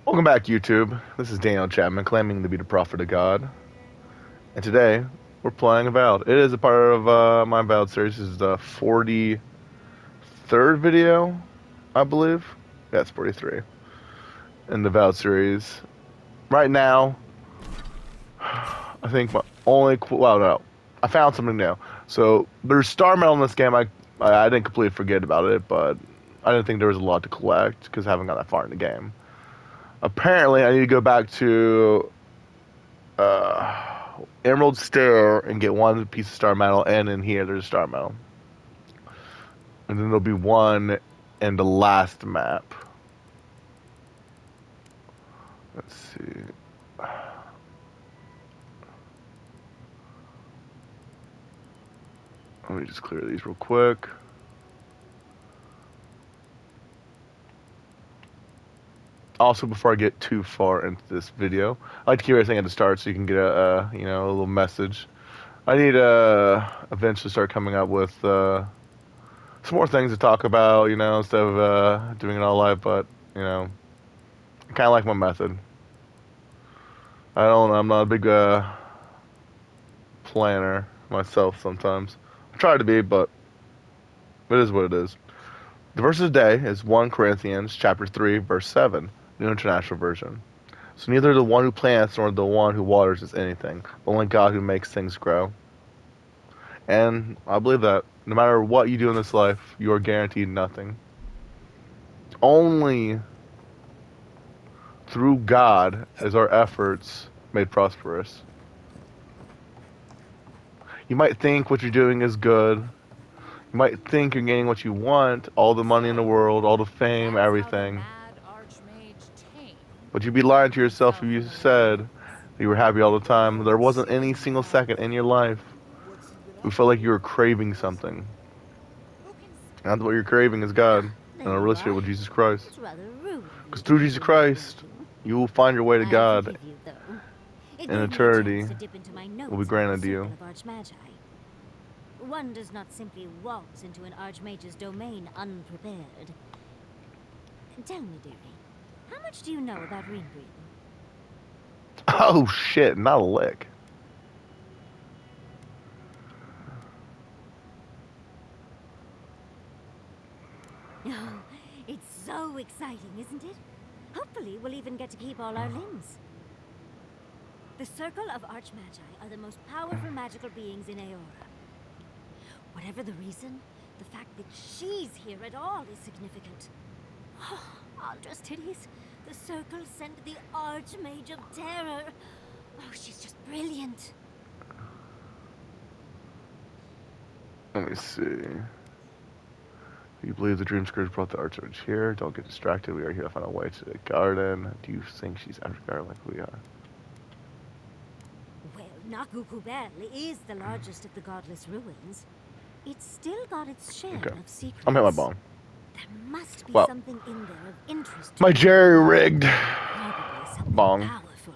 Welcome back, YouTube. This is Daniel Chapman, claiming to be the prophet of God. And today, we're playing Avowed. It is a part of my Avowed series. This is the 43rd video, I believe. Yeah, it's 43 in the Avowed series. Right now, I think my only... Well, no. I found something new. So, there's Star Medal in this game. I didn't completely forget about it, but I didn't think there was a lot to collect because I haven't got that far in the game. Apparently, I need to go back to Emerald Stair and get one piece of star metal, and in here there's a star metal, and then there'll be one in the last map. Let's see. Let me just clear these real quick. Also, before I get too far into this video, I like to keep everything at the start so you can get a little message. I need to eventually start coming up with some more things to talk about, instead of doing it all live. But I kind of like my method. I'm not a big planner myself sometimes. I try to be, but it is what it is. The verse of the day is 1 Corinthians chapter 3, verse 7, New International Version. So neither the one who plants nor the one who waters is anything, but only God who makes things grow. And I believe that no matter what you do in this life, you are guaranteed nothing. Only through God is our efforts made prosperous. You might think what you're doing is good. You might think you're getting what you want, all the money in the world, all the fame, That's how the everything. mad archmage tamed But you'd be lying turned to yourself if himself you into said lions. that you were happy all the time. There wasn't any single second in your life you felt like you were craving something. Who can And what you're craving is God Ah, there and a you are. relationship with Jesus Christ. It's rather rude of Because you to through be Jesus doing what you Christ, do. you will find your way to I God, forgive you, though. It and gave me a eternity chance to dip into my will be notes about the granted to Circle you. of Archmagi. One does not simply waltz into an Archmage's domain unprepared. Tell me, dearie, how much do you know about ring breathing? Oh shit, not a lick. Oh, it's so exciting, isn't it? Hopefully, we'll even get to keep all our limbs. The Circle of Archmagi are the most powerful magical beings in Aora. Whatever the reason, the fact that she's here at all is significant. Oh, Aldra's titties. The Circle sent the Archmage of Terror. Oh, she's just brilliant. Let me see. You believe the dream scourge brought the archmage here? Don't get distracted. We are here to find a way to the garden. Do you think she's after garden like we are? Well, Nakukubel is the largest of the godless ruins. It's still got its share Okay. of secrets. I'm hitting my bong. There must be Well, something in there of interest to my you. jerry-rigged Probably something bong. powerful.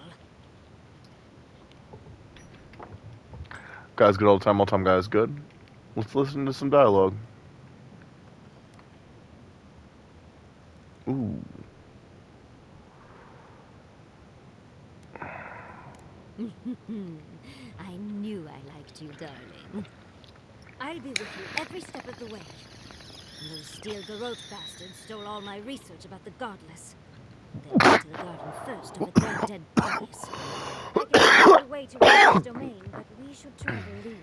Guys good all the time guys good. Let's listen to some dialogue. Ooh. I knew I liked you, darling. I'll be with you every step of the way. Those steel garrote bastards stole all my research about the godless. They went to the garden first over their dead bodies. I can find a way to Rita's domain, but we should travel lean.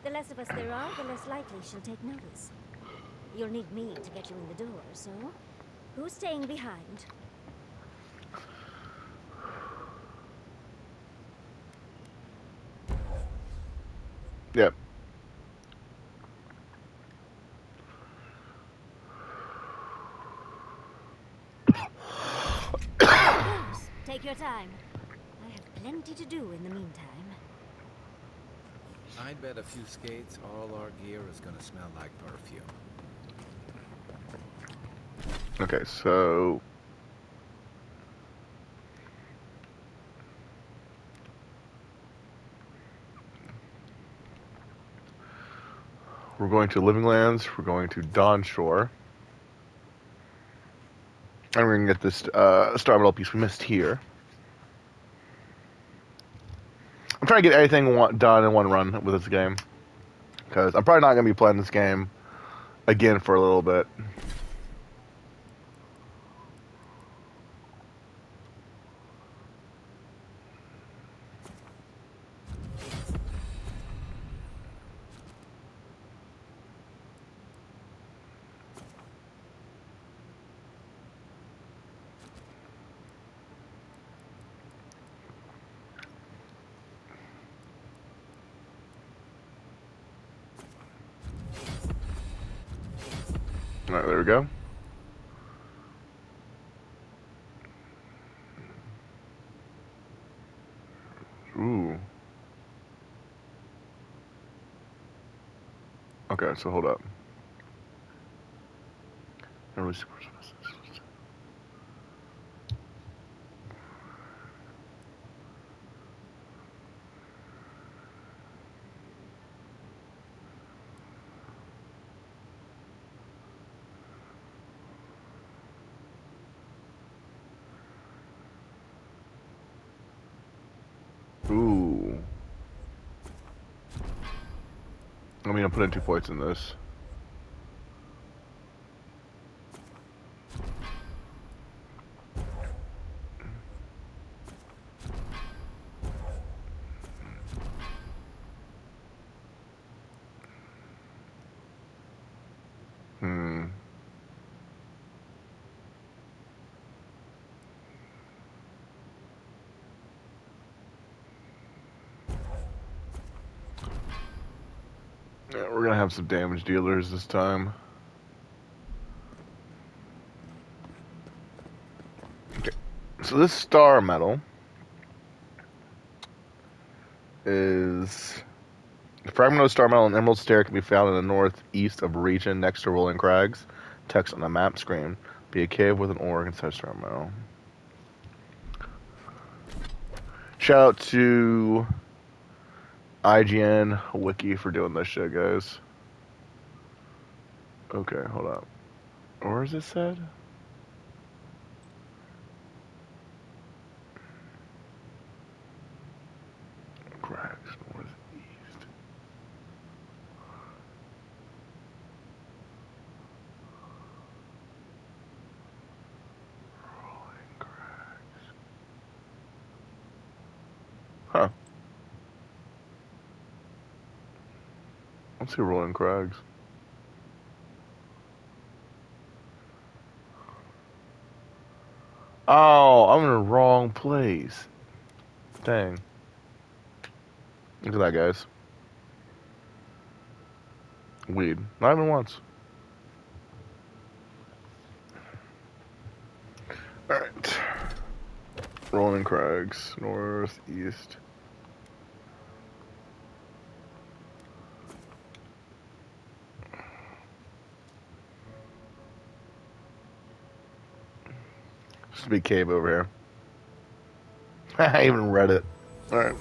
The less of us there are, the less likely she'll take notice. You'll need me to get you in the door, so who's staying behind? Yep. Of course. Take your time. I have plenty to do in the meantime. I'd bet a few skates all our gear is gonna smell like perfume. Okay, so we're going to Living Lands. We're going to Dawn Shore. And we're gonna get this star medal piece we missed here. I'm trying to get everything done in one run with this game. Because I'm probably not going to be playing this game again for a little bit. Alright, there we go. Ooh. Okay, so hold up. Ooh. I mean, I'm putting 2 points in this. Hmm. Yeah, we're gonna have some damage dealers this time. Okay. So this star medal is the fragment of star medal and emerald stair can be found in the northeast of region next to rolling crags. Text on the map screen. Be a cave with an ore inside star medal. Shout out to IGN Wiki for doing this shit, guys. Okay, hold up. Where is it said? Crags northeast. Rolling crags. Huh. Let's see rolling crags. Oh, I'm in the wrong place. Dang. Look at that, guys. Weed. Not even once. Alright. Rolling crags. Northeast. Just a big cave over here. I even read it. Alright.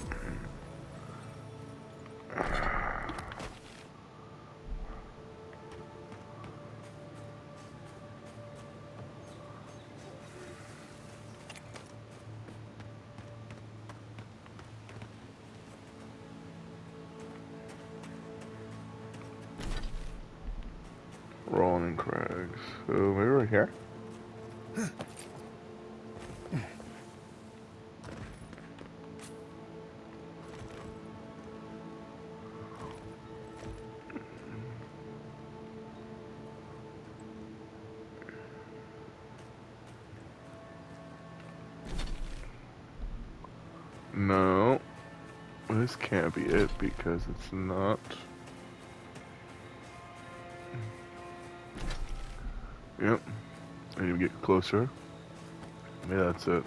Rolling crags. So maybe right here? No. This can't be it because it's not. Yep. I need to get closer. Maybe that's it.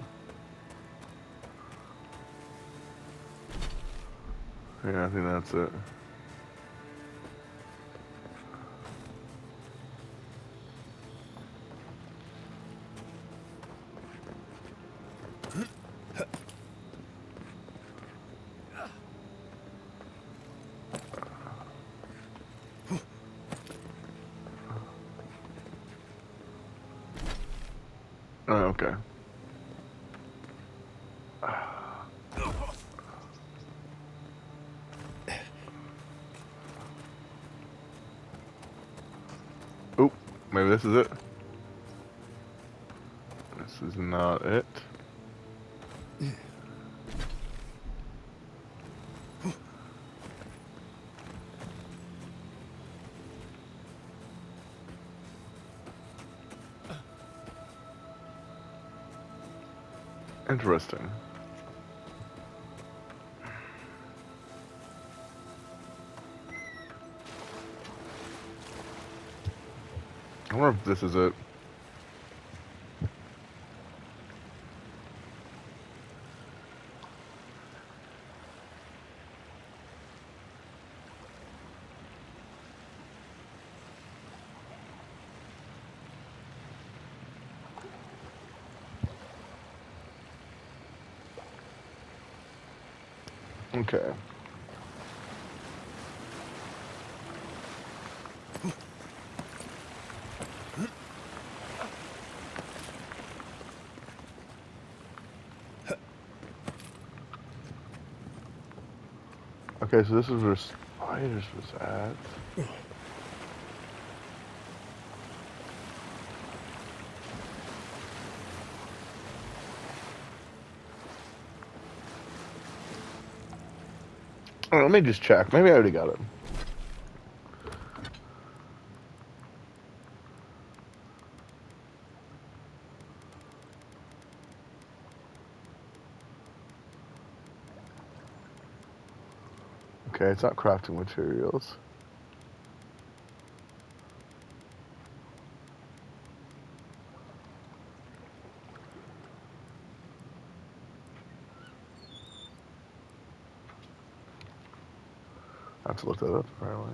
Yeah, I think that's it. Okay. Oop, maybe this is it. This is not it. Interesting. I wonder if this is it. Okay. Okay, so this is where spiders was at. Oh, let me just check. Maybe I already got it. Okay, it's not crafting materials. I have to look that up apparently.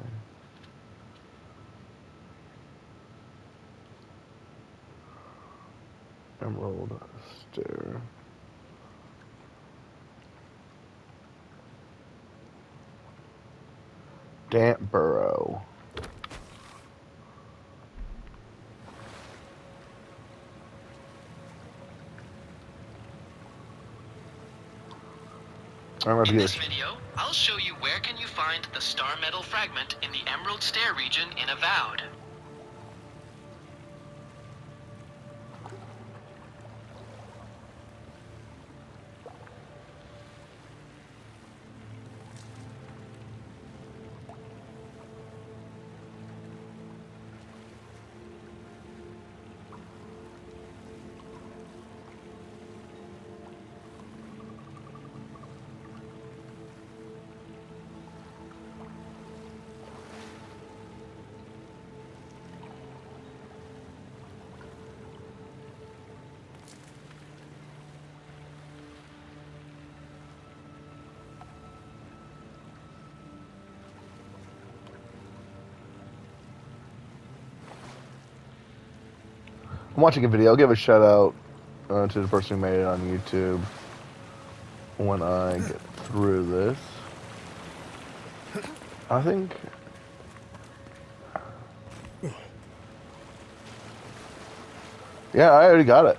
Emerald stair. Damp burrow. In this video, I'll show you where can you find the star metal fragment in the Emerald Stair region in Avowed. I'm watching a video. I'll give a shout out to the person who made it on YouTube when I get through this. I think. Yeah, I already got it.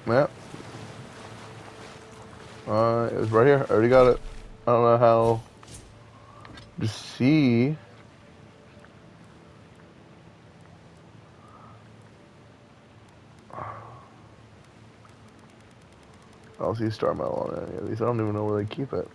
Yeah. It was right here. I already got it. I don't know how to see. I don't see star metal on any of these. I don't even know where they keep it.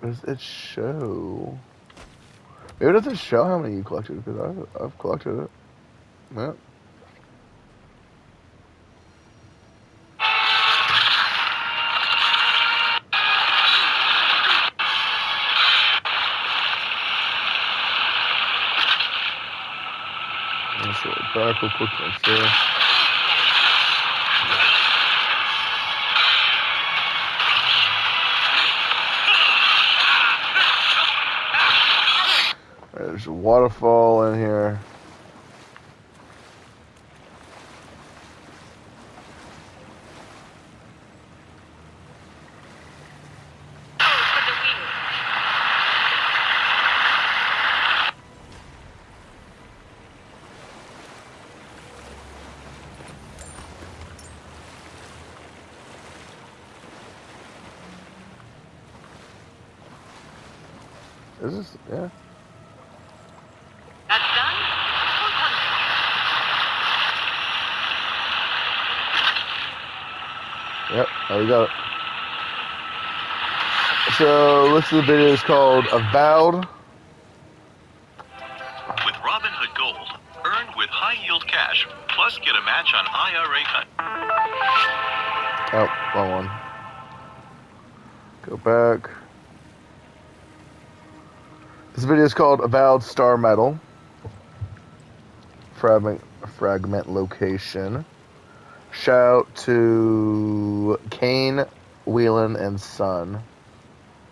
Does it show? Maybe it doesn't show how many you collected because I've collected it. Yeah. Let's go back real quick. Make sure. There's There's a waterfall in here. Is this, yeah. That's done. Yep, there we go. So this is the video is called Avowed. With Robinhood Gold, earn with high-yield cash, plus get a match on IRA cut. Oh, wrong one. Go back. This video is called Avowed Star Metal. Fragment location. Shout to Kane, Whelan, and Son.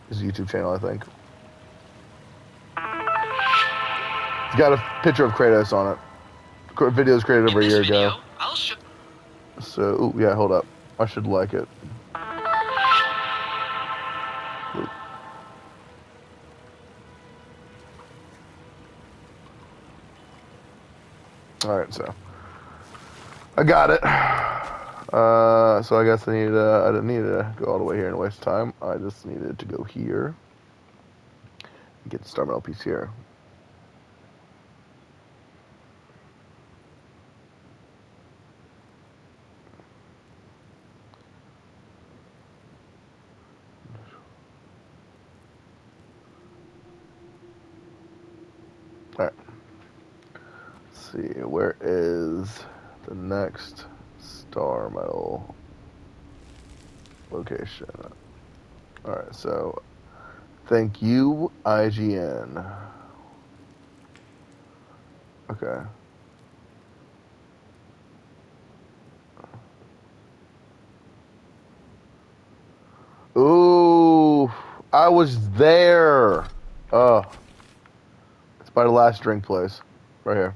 His YouTube channel, I think. It's got a picture of Kratos on it. Video was created over a year ago. I'll show. So, ooh, yeah, hold up. I should like it. Ooh. Alright, so. I got it. So I guess I didn't need to go all the way here and waste time. I just needed to go here. And get the Star Metal piece here. Alright. Let's see, where is the next Star Metal location? Alright, so thank you, IGN. Okay. Ooh, I was there. Oh. It's by the last drink place. Right here.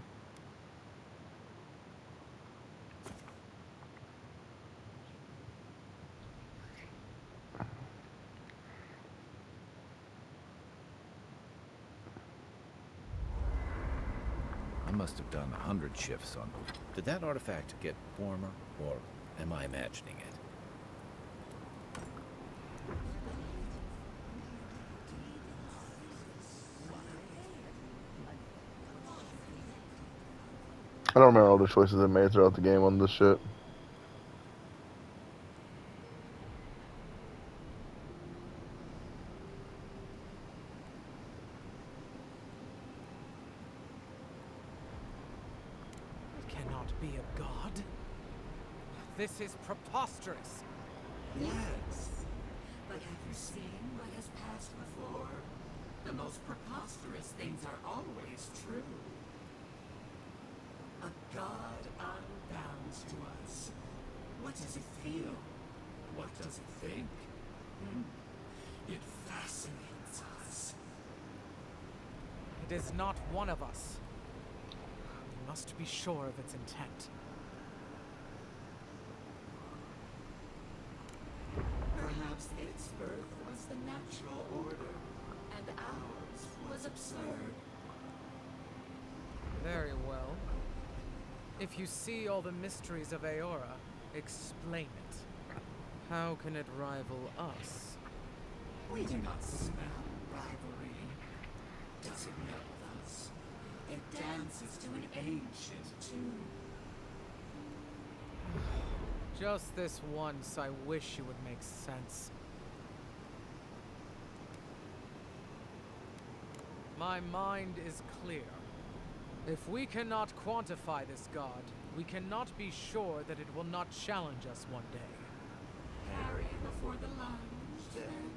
I must have done 100 shifts on. Did that artifact get warmer, or am I imagining it? I don't remember all the choices I made throughout the game on this shit. It cannot be a god. This is preposterous. Yes, but have you seen what has passed before? The most preposterous things are always true. A god unbounds to us. What does it feel? What does it think? It fascinates us. It is not one of us. We must be sure of its intent. Perhaps its birth was the natural order, and ours was absurd. Very well. If you see all the mysteries of Aora, explain it. How can it rival us? We do not smell rivalry. Does it know us? It dances to an ancient tune. Just this once, I wish you would make sense. My mind is clear. If we cannot quantify this god, we cannot be sure that it will not challenge us one day. Carry before the lunge, then.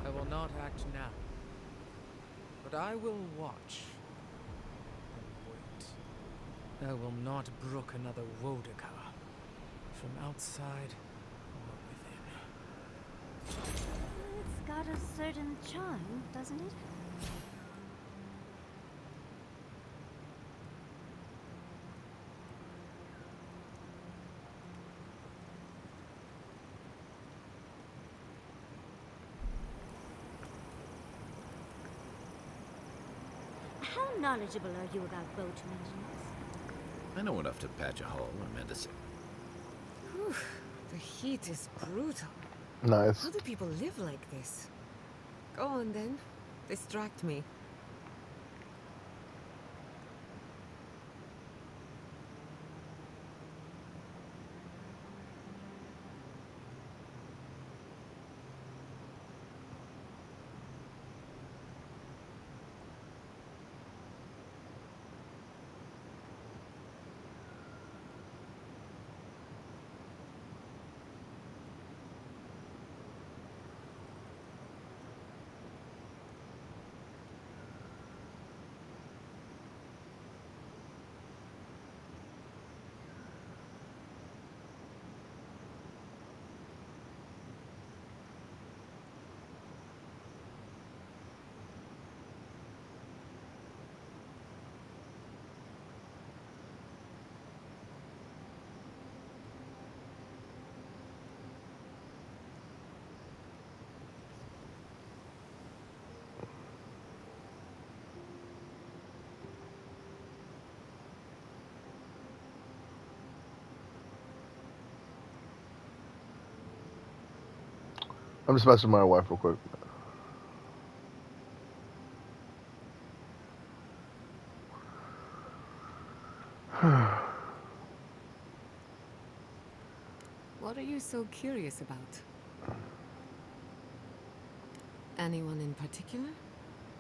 I will not act now, but I will watch and wait. I will not brook another Wodaka, from outside or within. It's got a certain charm, doesn't it? knowledgeable are you about boat maintenance? I know enough to patch a hull or mend a sail. Whew, the heat is brutal. Nice. How do people live like this? Go on then. Distract me. I'm just messing with my wife real quick. What are you so curious about? Anyone in particular?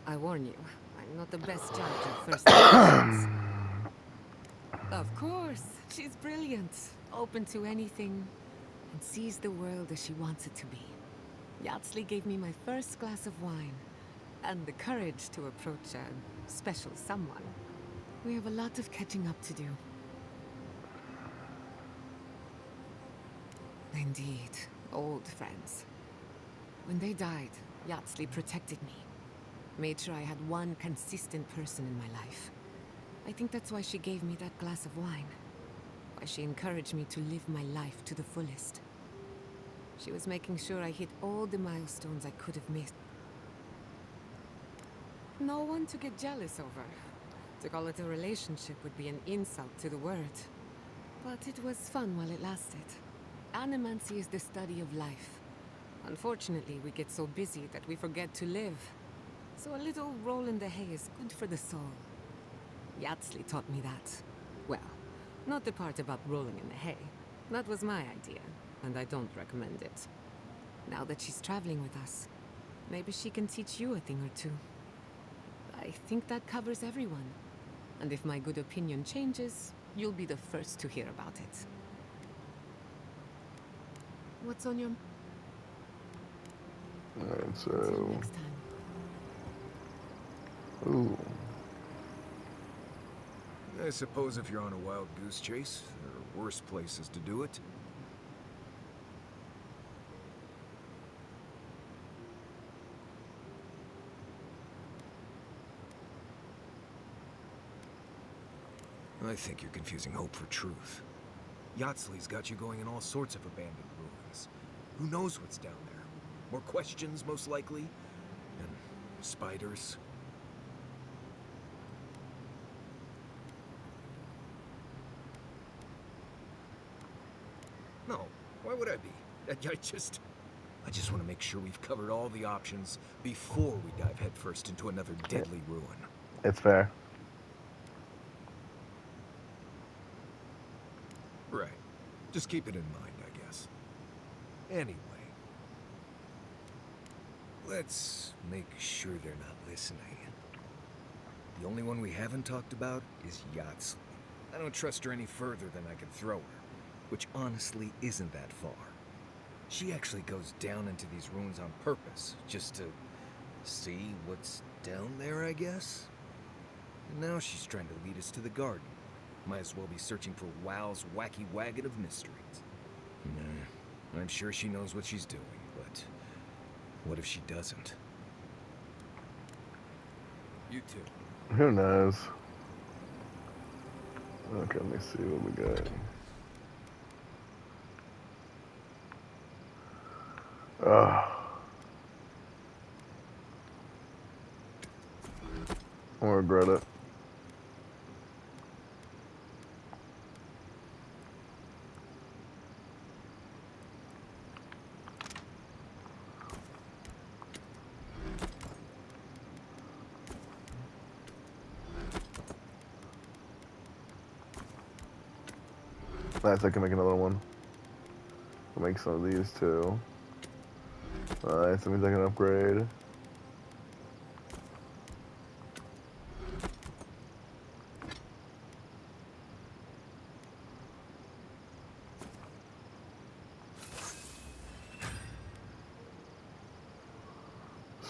I warn you, I'm not the best judge of first impressions. Of course, she's brilliant, open to anything, and sees the world as she wants it to be. Yatsley gave me my first glass of wine, and the courage to approach a special someone. We have a lot of catching up to do. Indeed, old friends. When they died, Yatsley protected me. Made sure I had one consistent person in my life. I think that's why she gave me that glass of wine. Why she encouraged me to live my life to the fullest. She was making sure I hit all the milestones I could have missed. No one to get jealous over. To call it a relationship would be an insult to the word. But it was fun while it lasted. Animancy is the study of life. Unfortunately, we get so busy that we forget to live. So a little roll in the hay is good for the soul. Yatsley taught me that. Well, not the part about rolling in the hay. That was my idea, and I don't recommend it. Now that she's traveling with us, maybe she can teach you a thing or two. I think that covers everyone. And if my good opinion changes, you'll be the first to hear about it. What's on your... Alright, Till so. next time. Ooh. I suppose if you're on a wild goose chase, there are worse places to do it. I think you're confusing hope for truth. Yatsley's got you going in all sorts of abandoned ruins. Who knows what's down there? More questions, most likely? And spiders? No, why would I be? I just want to make sure we've covered all the options before we dive headfirst into another deadly ruin. It's fair. Right. Just keep it in mind, I guess. Anyway. Let's make sure they're not listening. The only one we haven't talked about is Yatsley. I don't trust her any further than I can throw her, which honestly isn't that far. She actually goes down into these ruins on purpose, just to see what's down there, I guess? And now she's trying to lead us to the garden. Might as well be searching for WoW's wacky wagon of mysteries. Nah, I'm sure she knows what she's doing, but what if she doesn't? You too. Who knows? Okay, let me see what we got. I regret it. Nice, I can make another one. I'll make some of these too. Nice, that means I can upgrade.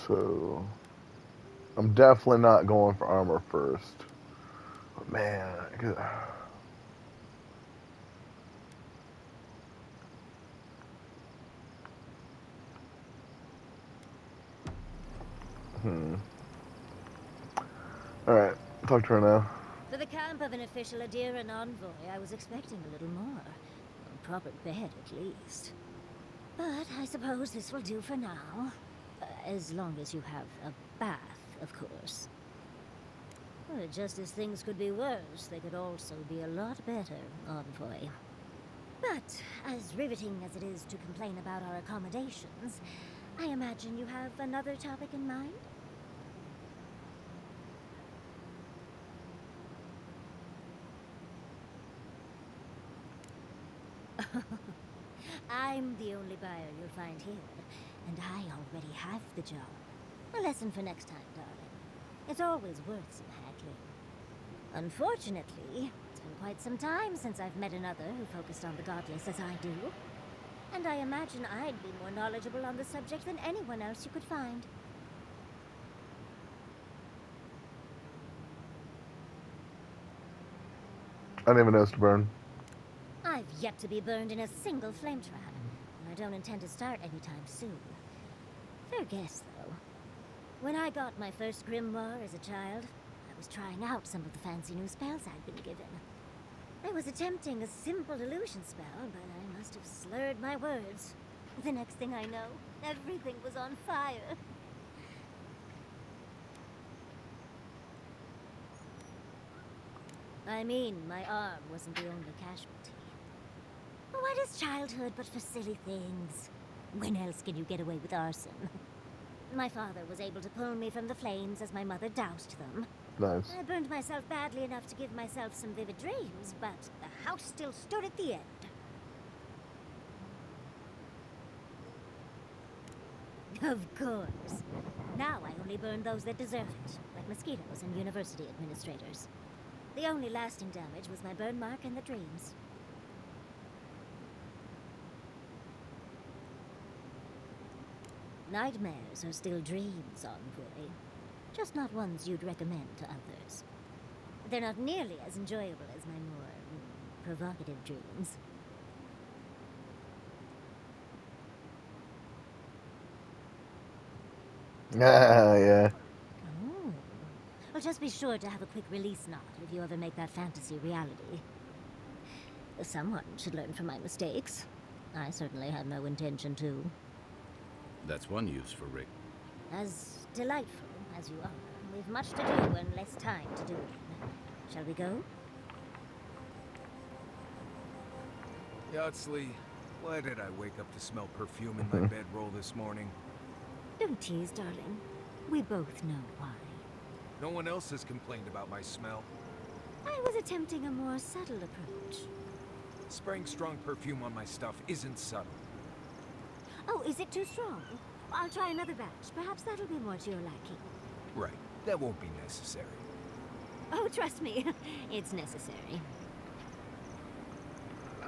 So, I'm definitely not going for armor first. But man, Alright, talk to her now. For the camp of an official Adiran envoy, I was expecting a little more. A proper bed, at least. But I suppose this will do for now. As long as you have a bath, of course. Well, just as things could be worse, they could also be a lot better, envoy. But, as riveting as it is to complain about our accommodations, I imagine you have another topic in mind? I'm the only buyer you'll find here, and I already have the job. A lesson for next time, darling. It's always worth some haggling. Unfortunately, it's been quite some time since I've met another who focused on the godless as I do. And I imagine I'd be more knowledgeable on the subject than anyone else you could find. I didn't even notice to burn. I've yet to be burned in a single flame trap, and I don't intend to start anytime soon. Fair guess, though. When I got my first grimoire as a child, I was trying out some of the fancy new spells I'd been given. I was attempting a simple illusion spell, but I must have slurred my words. The next thing I know, everything was on fire. I mean, my arm wasn't the only casualty. What is childhood but for silly things? When else can you get away with arson? My father was able to pull me from the flames as my mother doused them. Nice. I burned myself badly enough to give myself some vivid dreams, but the house still stood at the end. Of course. Now I only burn those that deserve it, like mosquitoes and university administrators. The only lasting damage was my burn mark and the dreams. Nightmares are still dreams, envoy. Just not ones you'd recommend to others. They're not nearly as enjoyable as my more provocative dreams. Ah, yeah. Oh. Well, just be sure to have a quick release knot if you ever make that fantasy reality. Someone should learn from my mistakes. I certainly had no intention to. That's one use for Rick. As delightful as you are, we've much to do and less time to do it in. Shall we go? Yardsley, why did I wake up to smell perfume in my bedroll this morning? Don't tease, darling. We both know why. No one else has complained about my smell. I was attempting a more subtle approach. Spraying strong perfume on my stuff isn't subtle. Oh, is it too strong? I'll try another batch. Perhaps that'll be more to your liking. Right. That won't be necessary. Oh, trust me. It's necessary.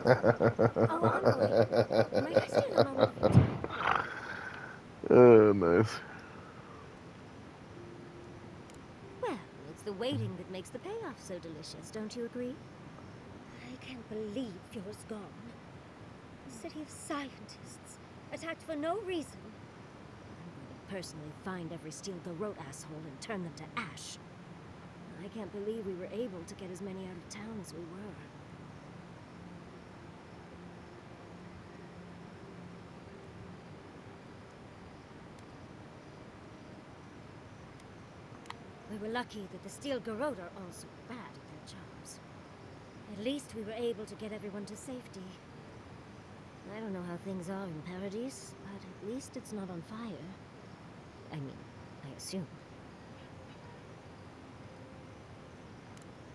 Might I steal a moment of your time? Oh, nice. Well, it's the waiting that makes the payoff so delicious, don't you agree? I can't believe Fjord's gone. A city of scientists, attacked for no reason. I'm going to personally find every Steel Garrote asshole and turn them to ash. I can't believe we were able to get as many out of town as we were. We were lucky that the Steel Garrote are also bad at their jobs. At least we were able to get everyone to safety. I don't know how things are in Paradise, but at least it's not on fire. I mean, I assume.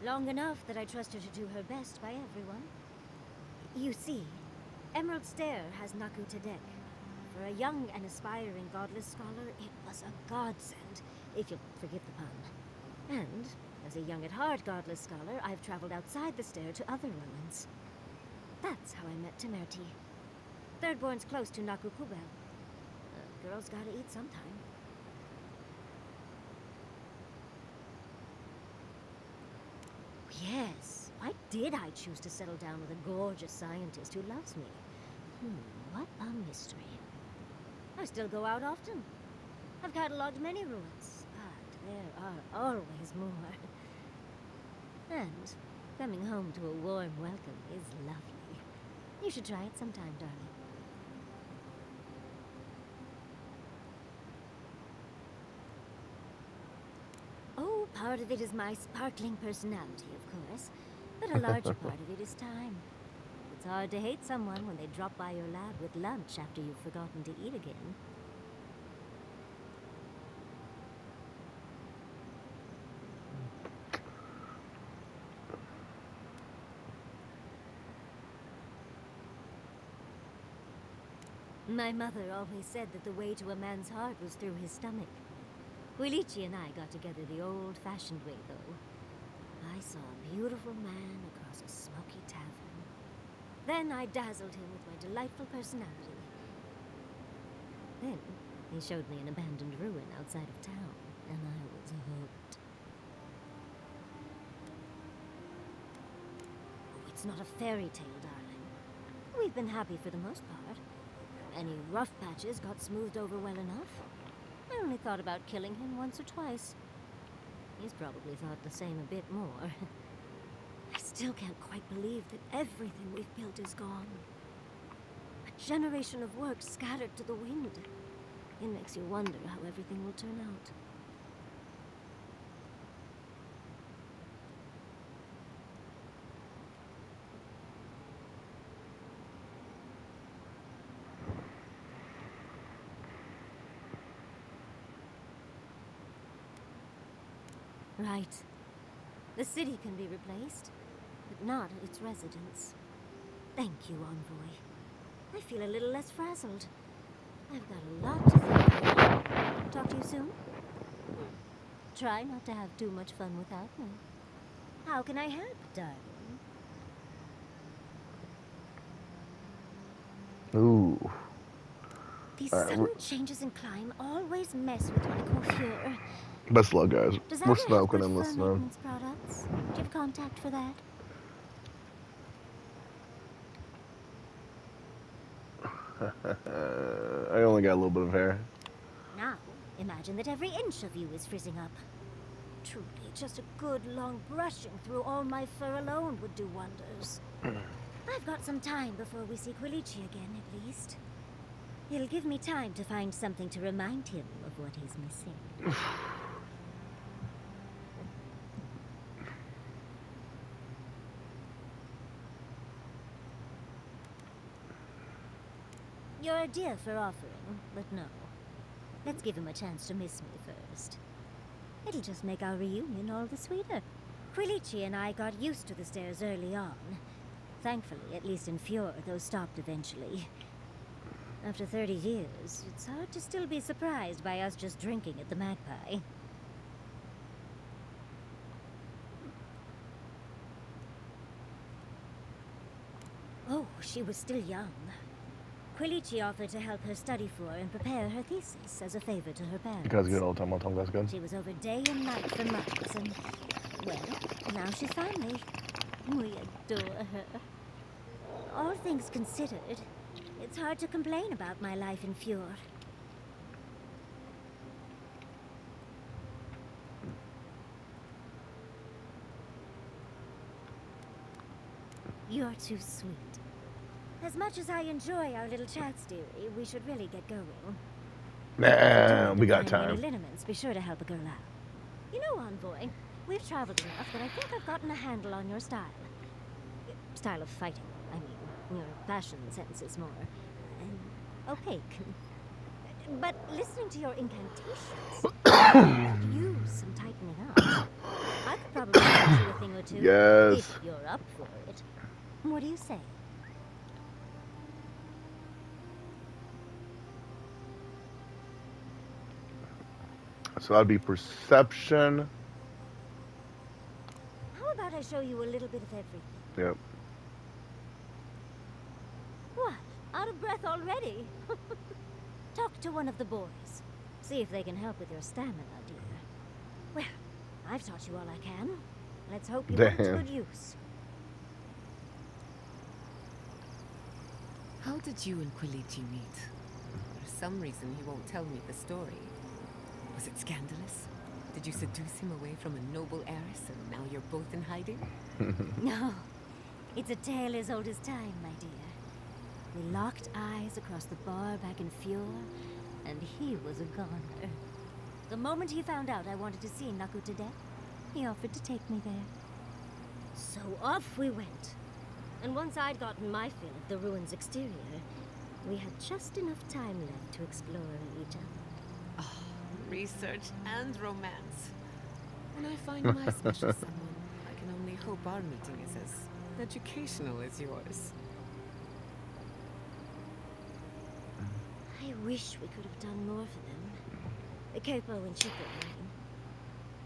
Long enough that I trust her to do her best by everyone. You see, Emerald Stair has Naku Tedek. For a young and aspiring godless scholar, it was a godsend, if you'll forgive the pun. And, as a young at heart godless scholar, I've traveled outside the stair to other ruins. That's how I met Temerti. Thirdborn's close to Naku Kubel. Girls gotta eat sometime. Yes, why did I choose to settle down with a gorgeous scientist who loves me? What a mystery. I still go out often. I've catalogued many ruins, but there are always more. And coming home to a warm welcome is lovely. You should try it sometime, darling. Oh, part of it is my sparkling personality, of course. But a larger part of it is time. It's hard to hate someone when they drop by your lab with lunch after you've forgotten to eat again. My mother always said that the way to a man's heart was through his stomach. Quilici and I got together the old-fashioned way, though. I saw a beautiful man across a smoky tavern. Then I dazzled him with my delightful personality. Then he showed me an abandoned ruin outside of town, and I was hooked. Oh, it's not a fairy tale, darling. We've been happy for the most part. Any rough patches got smoothed over well enough. I only thought about killing him once or twice. He's probably thought the same a bit more. I still can't quite believe that everything we've built is gone. A generation of work scattered to the wind. It makes you wonder how everything will turn out. Right. The city can be replaced, but not its residents. Thank you, Envoy. I feel a little less frazzled. I've got a lot to think about. Talk to you soon? Try not to have too much fun without me. How can I help, darling? Ooh. These All right, sudden changes in climate always mess with my coiffure. best of luck, guys. Does We're Anna have smoking good and fur listening. maintenance products? Do you have contact for that? I only got a little bit of hair. Now, imagine that every inch of you is frizzing up. Truly, just a good long brushing through all my fur alone would do wonders. I've got some time before we see Quilici again, at least. It'll give me time to find something to remind him of what he's missing. You're a dear for offering, but no. Let's give him a chance to miss me first. It'll just make our reunion all the sweeter. Quilici and I got used to the stairs early on. Thankfully, at least in Fjord, those stopped eventually. After 30 years, it's hard to still be surprised by us just drinking at the Magpie. Oh, she was still young. Quilici offered to help her study for and prepare her thesis as a favor to her parents. You guys good all the time on tongue, that's good. She was over day and night for months, and, well, now she's found me. We adore her. All things considered, it's hard to complain about my life in Fjord. You're too sweet. As much as I enjoy our little chats, dearie, we should really get going. Nah, we got Find any time. liniments, be sure to help a girl out. You know, Envoy, we've traveled enough that I think I've gotten a handle on your style. Style of fighting, I mean. Your fashion sense is more opaque. But listening to your incantations could use some tightening up. I could probably teach you a thing or two Yes. if you're up for it. What do you say? So that'd be perception. How about I show you a little bit of everything? Yep. What? Out of breath already? Talk to one of the boys. See if they can help with your stamina, dear. Well, I've taught you all I can. Let's hope you put it to Damn. good use. How did you and Quilici meet? For some reason, he won't tell me the story. Was it scandalous? Did you seduce him away from a noble heiress, and now you're both in hiding? No, it's a tale as old as time, my dear. We locked eyes across the bar back in Fjord, and he was a goner. The moment he found out I wanted to see Naku to death, he offered to take me there. So off we went. And once I'd gotten my fill of the ruin's exterior, we had just enough time left to explore each other. Oh, research and romance. When I find my special someone, I can only hope our meeting is as educational as yours. I wish we could have done more for them. Capo and Chico, I mean.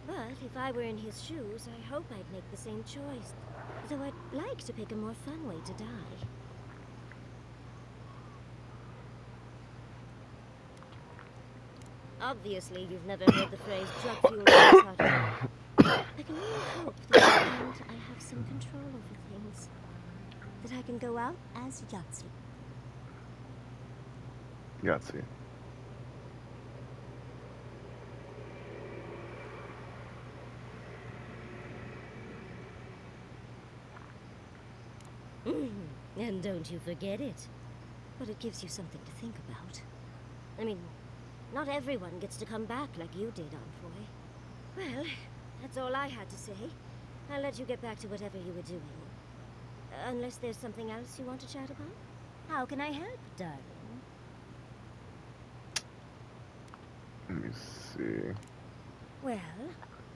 But if I were in his shoes, I hope I'd make the same choice. Though I'd like to pick a more fun way to die. Obviously, you've never heard the phrase drug fuel retarded. I can only hope that in the end I have some control over things. That I can go out as Yahtzee. Yahtzee. And don't you forget it. But it gives you something to think about. I mean, not everyone gets to come back like you did, Envoy. Well, that's all I had to say. I'll let you get back to whatever you were doing. Unless there's something else you want to chat about? How can I help, darling? Let me see. Well,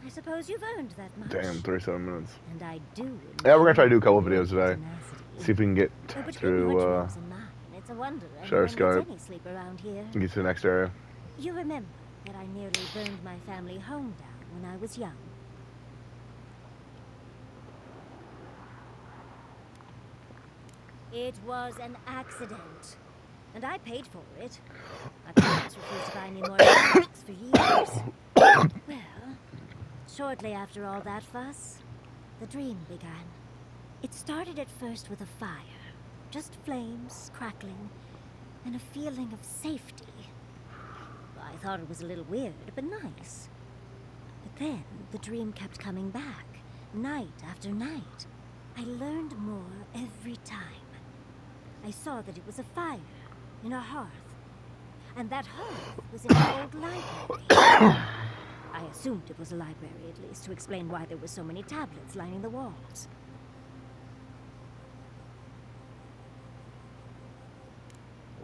I suppose you've earned that much. Damn, 37 minutes. And I do. Yeah, we're gonna try to do a couple enjoy videos today. tenacity. See if we can get Though between through, your dreams and mine, it's a wonder share anyone gets Skype. any sleep around here. get to the next area. You remember that I nearly burned my family home down when I was young. It was an accident, and I paid for it. My parents refused to buy me more drugs for years. Well, shortly after all that fuss, the dream began. It started at first with a fire, just flames crackling, and a feeling of safety. I thought it was a little weird, but nice. But then the dream kept coming back, night after night. I learned more every time. I saw that it was a fire in a hearth, and that hearth was in an old library. I assumed it was a library, at least, to explain why there were so many tablets lining the walls.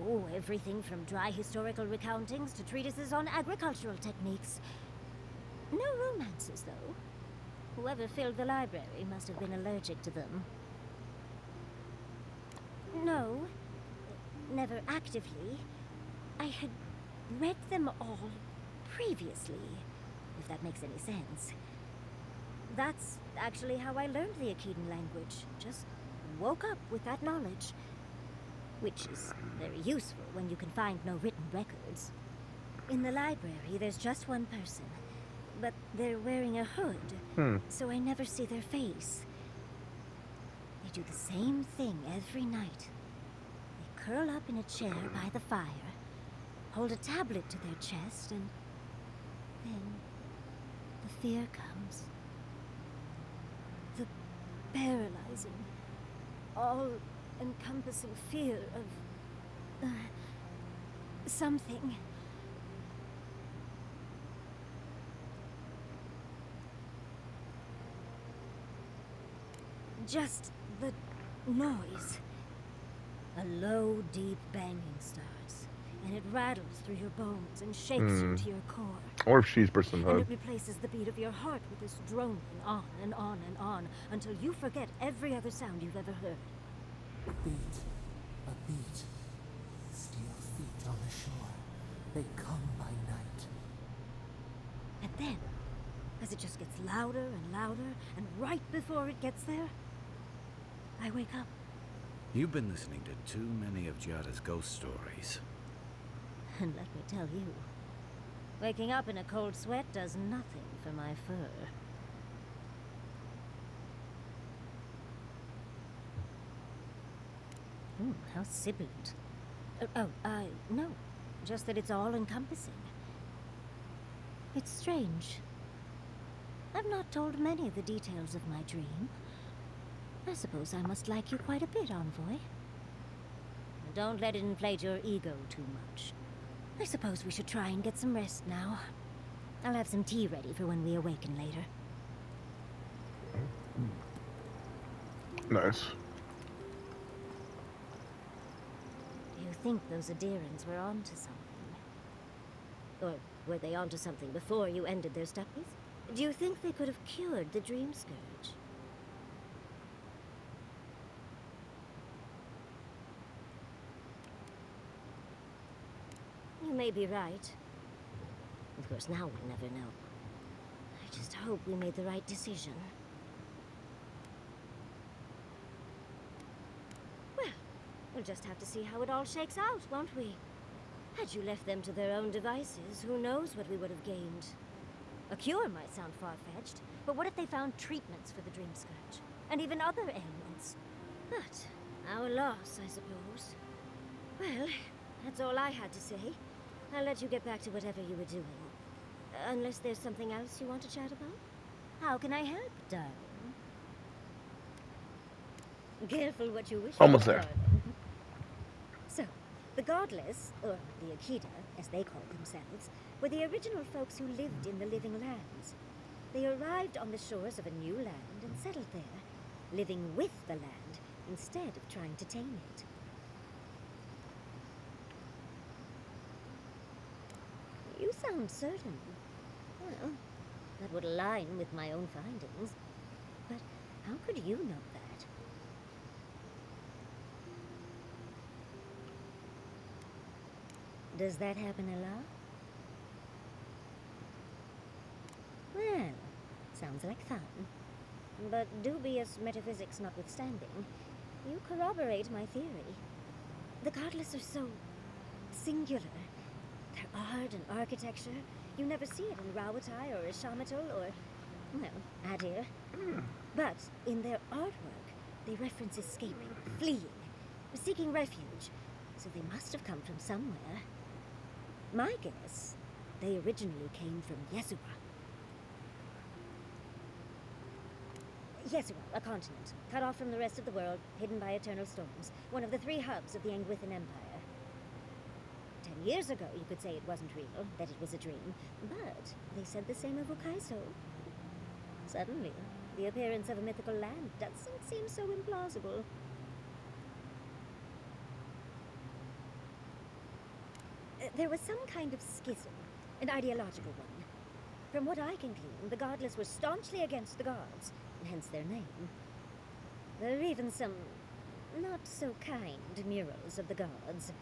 Oh, everything from dry historical recountings to treatises on agricultural techniques. No romances, though. Whoever filled the library must have been allergic to them. No, never actively. I had read them all previously, if that makes any sense. That's actually how I learned the Akedan language. Just woke up with that knowledge. Which is very useful when you can find no written records. In the library, there's just one person, but they're wearing a hood, so I never see their face. They do the same thing every night. They curl up in a chair by the fire, hold a tablet to their chest, and then the fear comes. The paralyzing, all-encompassing fear of something. Just the noise. A low, deep banging starts, and it rattles through your bones and shakes you to your core. Or if she's And personhood. it replaces the beat of your heart with this droning on and on and on until you forget every other sound you've ever heard. Beat, a beat. Steel feet on the shore. They come by night. And then, as it just gets louder and louder, and right before it gets there, I wake up. You've been listening to too many of Giada's ghost stories. And let me tell you, waking up in a cold sweat does nothing for my fur. How sibilant. No. Just that it's all-encompassing. It's strange. I've not told many of the details of my dream. I suppose I must like you quite a bit, Envoy. Don't let it inflate your ego too much. I suppose we should try and get some rest now. I'll have some tea ready for when we awaken later. Nice. Do you think those Adirans were onto something? Or were they onto something before you ended their studies? Do you think they could have cured the Dream Scourge? You may be right. Of course, now we'll never know. I just hope we made the right decision. Well, we'll just have to see how it all shakes out, won't we? Had you left them to their own devices, who knows what we would have gained? A cure might sound far-fetched, but what if they found treatments for the Dream Scourge? And even other ailments? But our loss, I suppose. Well, that's all I had to say. I'll let you get back to whatever you were doing. Unless there's something else you want to chat about? How can I help, darling? Careful what you wish for, Almost there. darling. So, the Godless, or the Akida, as they called themselves, were the original folks who lived in the Living Lands. They arrived on the shores of a new land and settled there, living with the land instead of trying to tame it. You sound certain. Well, that would align with my own findings. But how could you know that? Does that happen a lot? Well, sounds like fun. But dubious metaphysics notwithstanding, you corroborate my theory. The Godless are so singular. Their art and architecture, you never see it in Rawatai or Ishamatul or, well, Adir. But in their artwork, they reference escaping, fleeing, seeking refuge. So they must have come from somewhere. My guess, they originally came from Yesua. Yesua, a continent, cut off from the rest of the world, hidden by eternal storms, one of the 3 hubs of the Angwithan Empire. 10 years ago, you could say it wasn't real, that it was a dream, but they said the same of Ukaiso. Suddenly, the appearance of a mythical land doesn't seem so implausible. There was some kind of schism, an ideological one. From what I can glean, the Godless were staunchly against the gods, and hence their name. There are even some not-so-kind murals of the gods.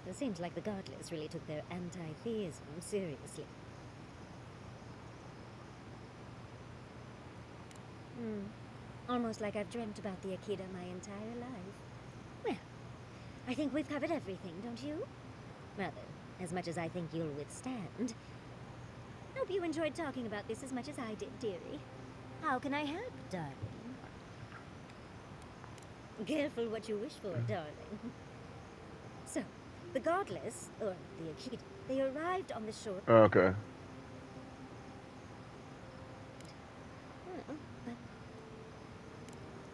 It seems like the Godless really took their anti-theism seriously. Almost like I've dreamt about the Akida my entire life. Well, I think we've covered everything, don't you? Rather, as much as I think you'll withstand. Hope you enjoyed talking about this as much as I did, dearie. How can I help, darling? Careful what you wish for, darling. So, the Godless, or the Akida, they arrived on the shore... Okay.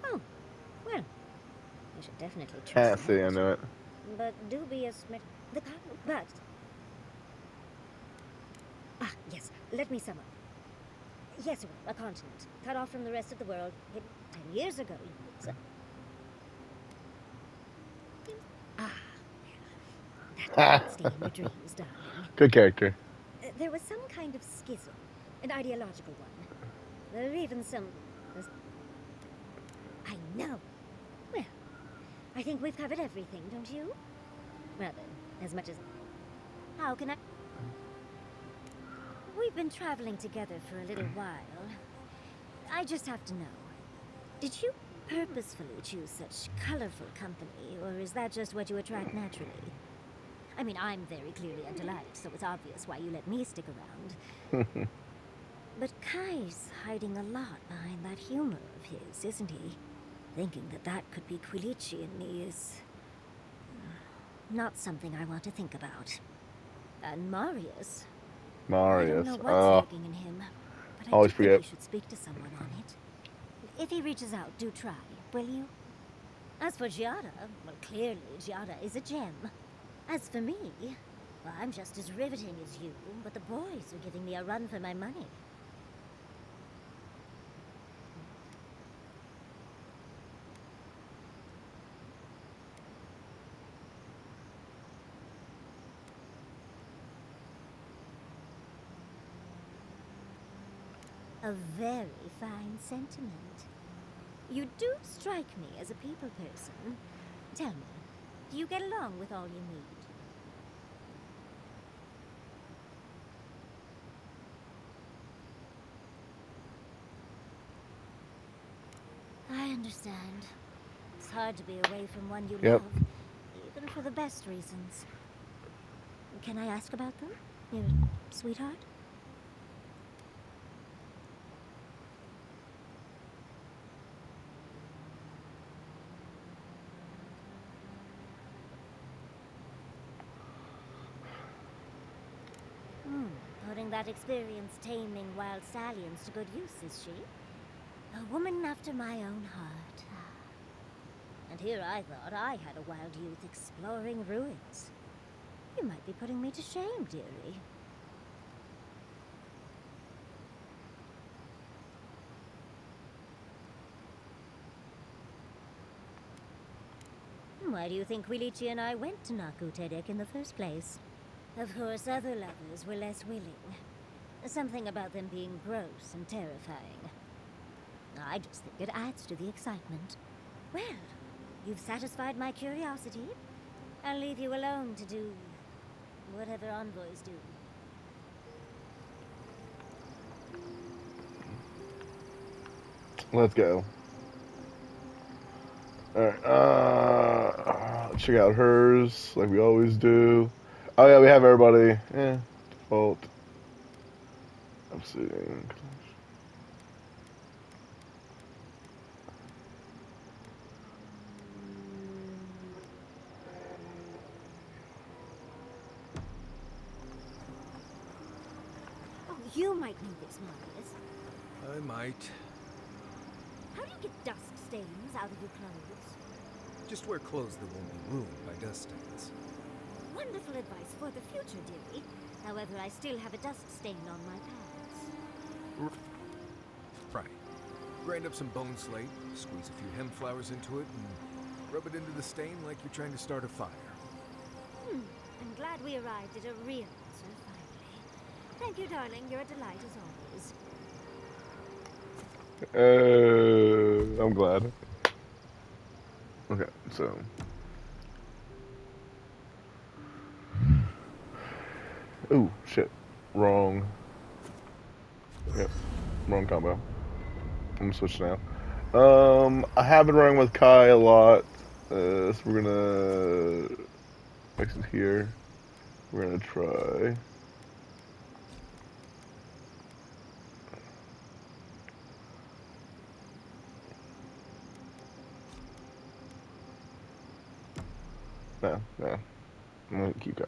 Oh, well, you should definitely trust See, I know it. But dubious but... Ah, yes, let me sum up. Yes, a continent, cut off from the rest of the world, hidden 10 years ago. So... That stay in your dreams, darling. Good character. There was some kind of schism, an ideological one. There are even some... I know. Well, I think we've covered everything, don't you? Rather, as much as... How can I... We've been traveling together for a little while. I just have to know. Did you purposefully choose such colorful company, or is that just what you attract naturally? I mean, I'm very clearly a delight, so it's obvious why you let me stick around. But Kai's hiding a lot behind that humor of his, isn't he? Thinking that that could be Quilici in me is... not something I want to think about. And Marius... I don't Marius. know what's Oh, lurking in him, but I always do think forget. you should speak to someone on it. If he reaches out, do try, will you? As for Giada, well, clearly Giada is a gem. As for me, well, I'm just as riveting as you, but the boys are giving me a run for my money. A very fine sentiment. You do strike me as a people person. Tell me, do you get along with all you meet? I understand. It's hard to be away from one you Yep. love, even for the best reasons. Can I ask about them, your sweetheart? Putting that experience taming wild stallions to good use, is she? A woman after my own heart. And here I thought I had a wild youth exploring ruins. You might be putting me to shame, dearie. Why do you think Quilici and I went to Nakutedek in the first place? Of course, other lovers were less willing. Something about them being gross and terrifying. I just think it adds to the excitement. Well, you've satisfied my curiosity. I'll leave you alone to do whatever envoys do. Let's go. Alright, check out hers, like we always do. Oh yeah, we have everybody. Default. I'm seeing. Oh, you might know this, Marius. I might. How do you get dust stains out of your clothes? Just wear clothes that won't be ruined by dust stains. Wonderful advice for the future, dearie. However, I still have a dust stain on my pants. Right. Grind up some bone slate, squeeze a few hemp flowers into it, and rub it into the stain like you're trying to start a fire. I'm glad we arrived at a real answer, finally. Thank you, darling. You're a delight as always. I'm glad. Okay, so. Ooh, shit. Wrong. Yep, wrong combo. I'm gonna switch now. I have been running with Kai a lot. So we're gonna exit here. We're gonna try. No. I'm gonna keep Kai.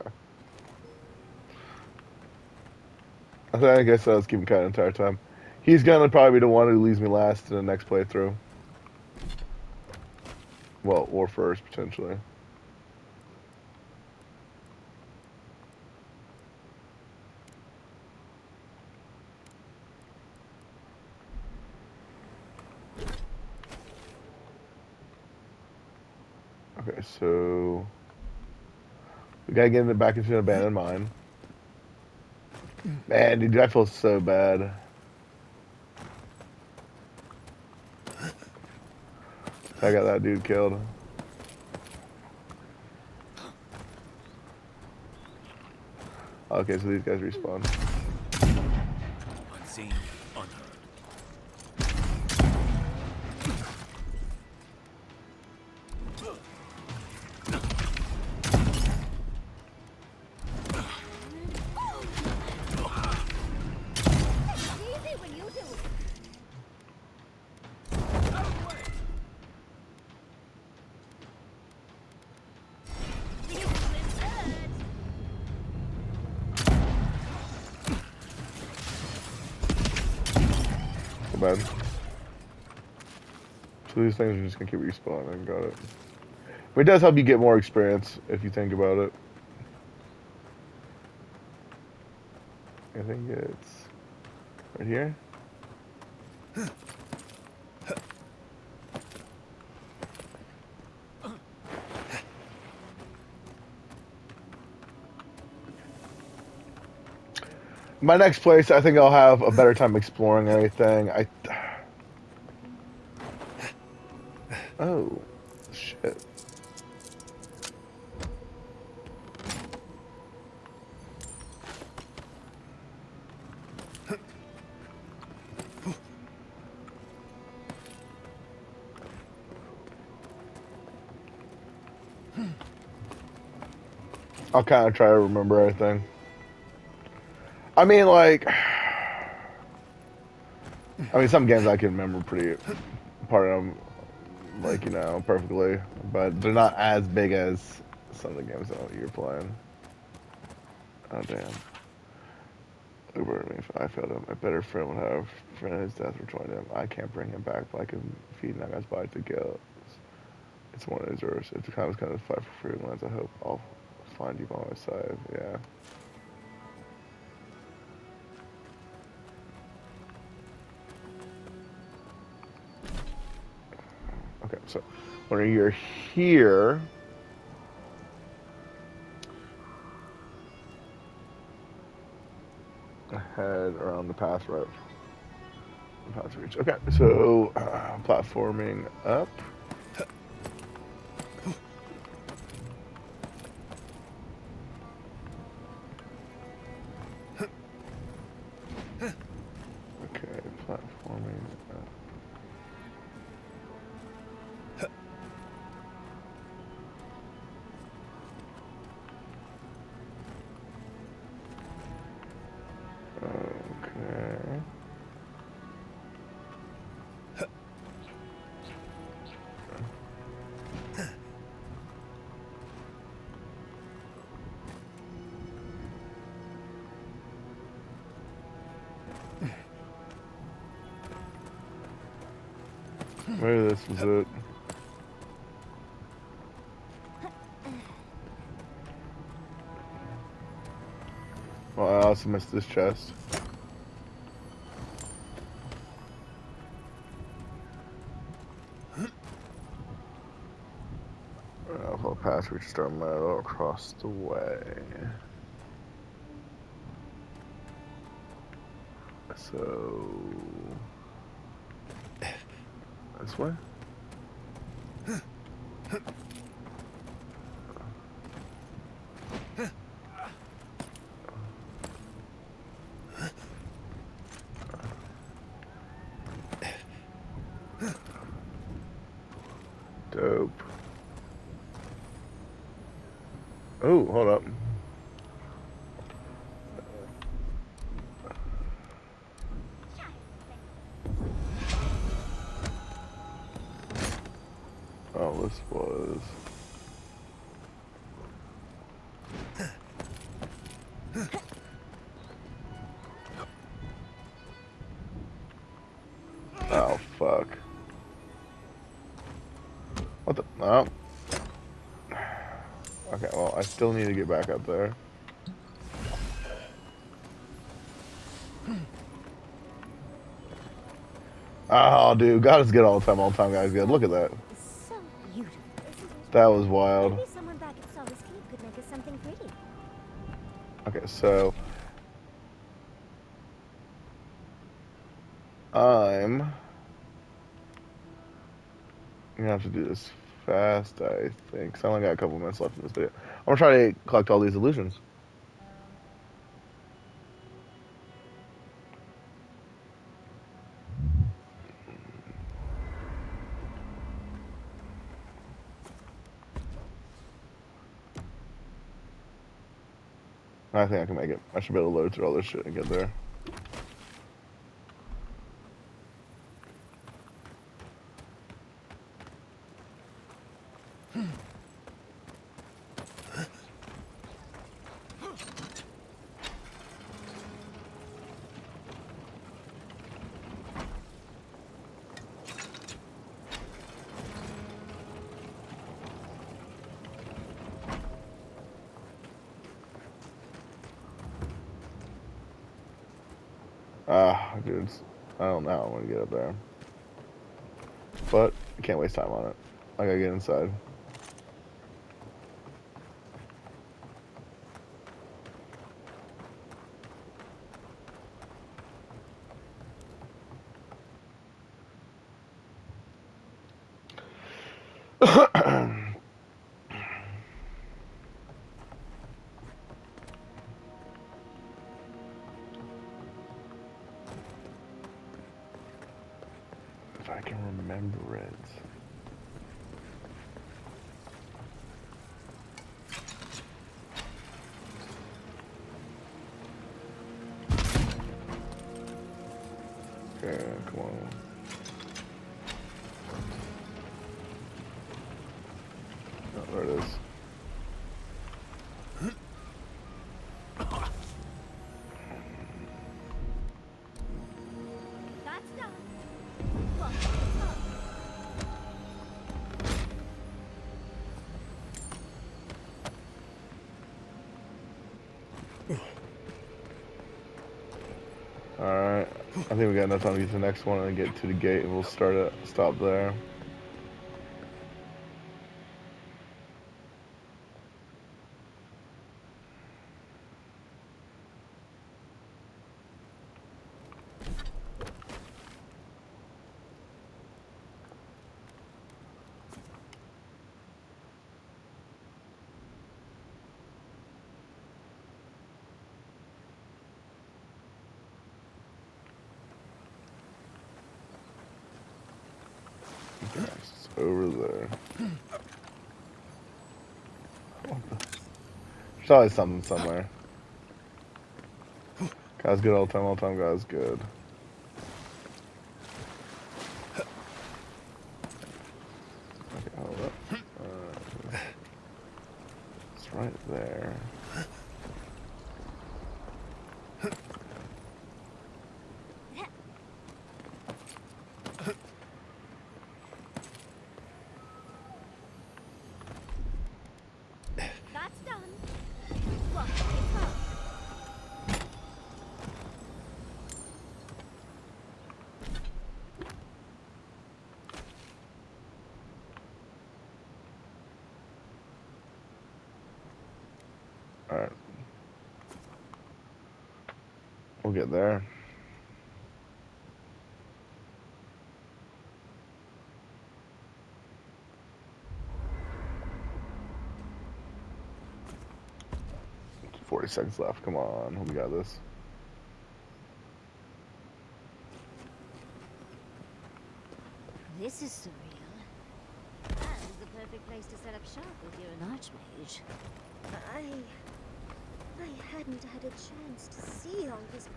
I guess I was keeping Kai the entire time. He's gonna probably be the one who leaves me last in the next playthrough. Well, or first, potentially. Okay, so... we gotta get back into an abandoned mine. Man, dude, I feel so bad. I got that dude killed. Okay, so these guys respawn. unseen, unheard. Easy when you do it. So bad. So these things are just gonna keep respawning. Got it. But it does help you get more experience if you think about it. I think it's right here. My next place, I think I'll have a better time exploring everything. Oh, shit. I'll kind of try to remember everything. I mean, like, some games I can remember pretty part of them, like, you know, perfectly, but they're not as big as some of the games that you're playing. Oh, damn. Uber me if I failed him. A better friend would have friend his death rejoined him. I can't bring him back, but I can feed Naga's body to guilt. It's one of his deserves. It's kind of fight for free lands. I hope I'll find you by my side. Yeah. Okay, so when you're here, head around the path right. The path reach. Okay, so platforming up. Okay, platforming up. Okay. Maybe this was it. Well, I also missed this chest. I'll pass reach star metal across the way. So this way. Dope. Oh, hold up. Oh, this was. Oh, fuck. What the? Oh. Okay, well, I still need to get back up there. Oh, dude, God is good all the time, guys. Good. Look at that. So beautiful, isn't it? That was wild. Maybe someone back at Solace Keep could make us something pretty. Okay, so I'm gonna have to do this fast, I think. 'Cause I only got a couple minutes left in this video. I'm gonna try to collect all these illusions. I think I can make it. I should be able to load through all this shit and get there. Ah, dude. I don't know how I'm gonna get up there. But I can't waste time on it. I gotta get inside. If I can remember it. Okay, come on. Oh, there it is. That's done. Look, it's up. Alright. I think we got enough time to get to the next one and get to the gate and we'll stop there. Okay, it's over there. There's always something somewhere. Guys good all the time, guys good. Okay, hold up. It's right there. That's done. Look, it's up. Alright. We'll get there. It's 40 seconds left. Come on. We got this. This is surreal. And the perfect place to set up shop if you're an archmage. I hadn't had a chance to see all this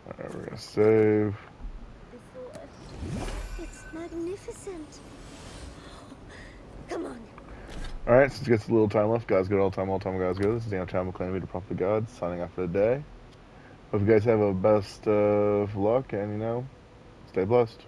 Alright, we're gonna save. before. It's magnificent. Come on. Alright, since it gets a little time left, guys good all the time, guys good. This is the Channel Claim to Prop the Gods, signing off for the day. Hope you guys have a best of luck and, stay blessed.